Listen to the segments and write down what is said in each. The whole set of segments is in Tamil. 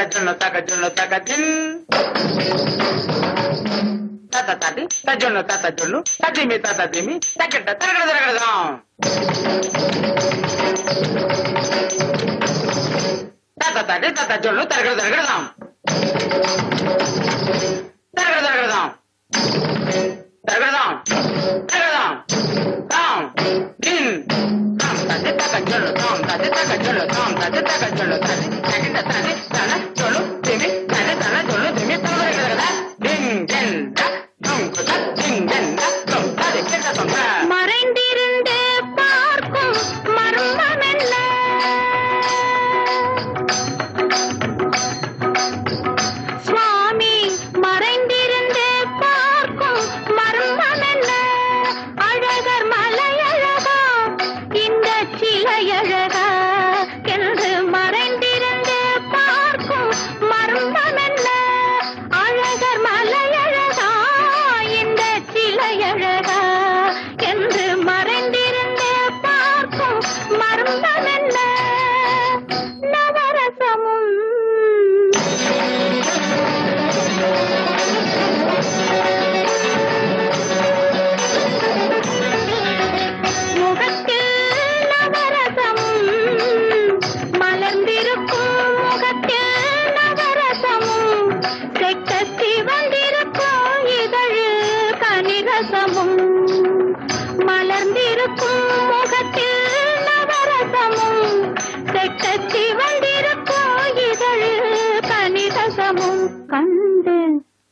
தச்சொன்னு தக்கச்சொன்னு தக்கச்சின் தாத்தா தாட்டி தச்சொன்னு தாத்தா சொல்லு தத்திமி தாத்தா திமி தக்கிட்ட தரகட தரகடதான் தாத்தா தாட்டி தாத்தா சொல்லு தரகட தரகடதான் தரகட தரகடதான் தரகடதான் தரகடதான் தாம் டின் தாம் தாட்டி தாத்தா சொல்லு தாம் தாட்டி தாத்தா சொல்லு தாம் தாட்டி தாத்தா சொல்லு தாட்டி தக்கிட்ட தாட்டி தான சொல்லு திமி தானே தான சொல்லு திமி தரகட டின் டின் மறைந்திருந்து பார்க்கும் மர்மம் என்ன சுவாமி மறைந்திருந்து பார்க்கும் மர்மம் என்ன அழகர் மலையழகா இந்த சிலையழகா என்று மறைந்திருந்து பார்க்கும் மர்மம் என்ன அழகர் மலையழகா இந்த சிலையழகா என்று மறைந்திருந்து பார்க்கும் மர்மம் என்ன நவரசமும் முகத்தில் நவரசமும் மலர்ந்திருக்கும் முகத்தில் நவரசமும் செக்கத்தி வந்திருக்கும் இதழு கனிரசமும் மலர்ந்திருக்கும் முகத்தில் நவரசமும் செக்கத்தி வந்திருக்கும் இதழு கனிரசமும் கண்டு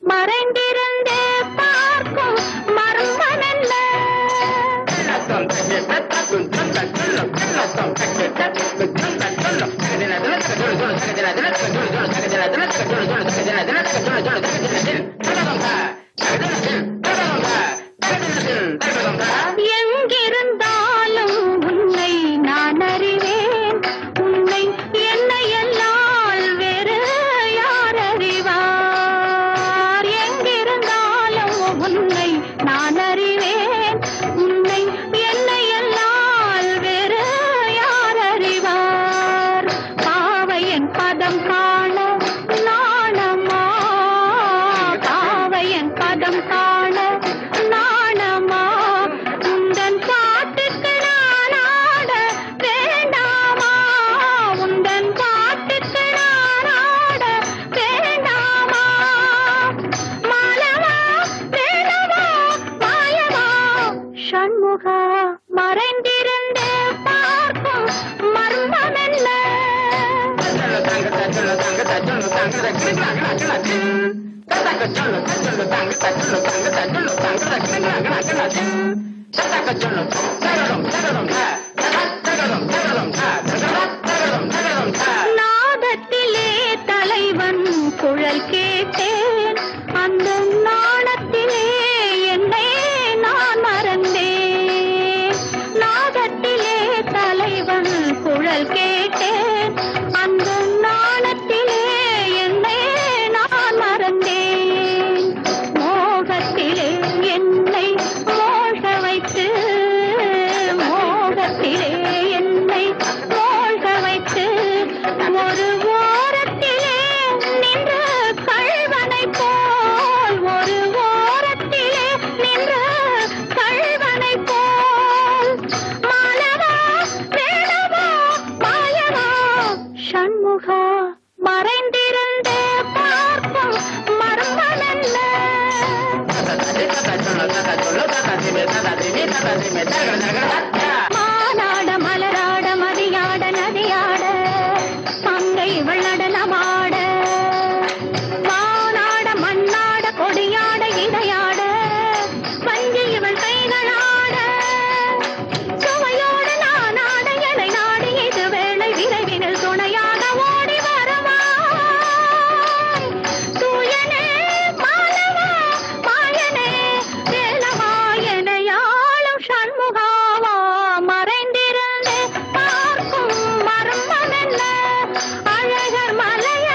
மறைந்திருந்து பார்க்கும் மர்மம் என்ன எங்கிருந்தாலும் உன்னை நான் அறிவேன் உன்னை என்னை எல்லால் வேறு யார் அறிவார் எங்கிருந்தாலும் உன்னை நான் அறிவேன் உன்னை என்னை எல்லால் வேறு யார் அறிவார் பாவையன் பதம் காண நாணமா பாவையன் பதம் காண நாணமா உந்தன் பாட்டுக்கு நான் ஆட வேண்டாமா உந்தன் பாட்டுக்கு நான் ஆட வேண்டாமா மாலவா வேணவா மாயவா ஷண்முகா மறைந்திருந்து பார்க்கும் மர்மம் என்ன நாதத்திலே தலைவன் குழல் கேட்டேன் அந்த நாணத்திலே என்னை நான் மறந்தேன் நாதத்திலே தலைவன் குழல் கேட்டேன் அந்த நாணத்திலே என்னை நான் மறந்தேன் மோகத்திலே என்னை மோக வைத்து மோகத்திலே என்னை மோக வைத்து ஒரு ஓரத்திலே நின்று கள்வனை போல் ஒரு ஓரத்திலே நின்று கள்வனை போல் மாலவா வேணவா மாயவா ஷண்முகா மறைந்திருந்து பார்க்கும் மர்மம் என்ன மானாட மலராட மதியாட நதியாட மங்கை இவள் நடனமாட வானாட மண்ணாட கொடியாட இடையாட வஞ்சி இவள் கைகளாட சுவையோடு நான் ஆட எனை நாடி இது வேளை விரைவினில் துணையாக ஓடி வரவா தூயனே மாலவா மாயனே வேலவா எனையாளும் ஷண்முகாவா மறைந்திருந்து பார்க்கும் மர்மம் என்ன அழகர் மலைய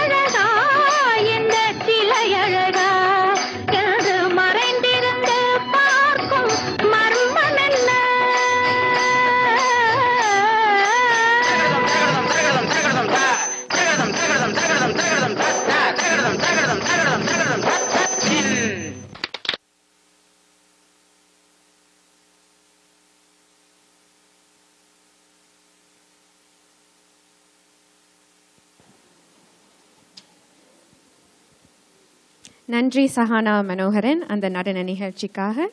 நன்றி சஹானா மனோகரன் அந்த நடன நிகழ்ச்சிக்காக.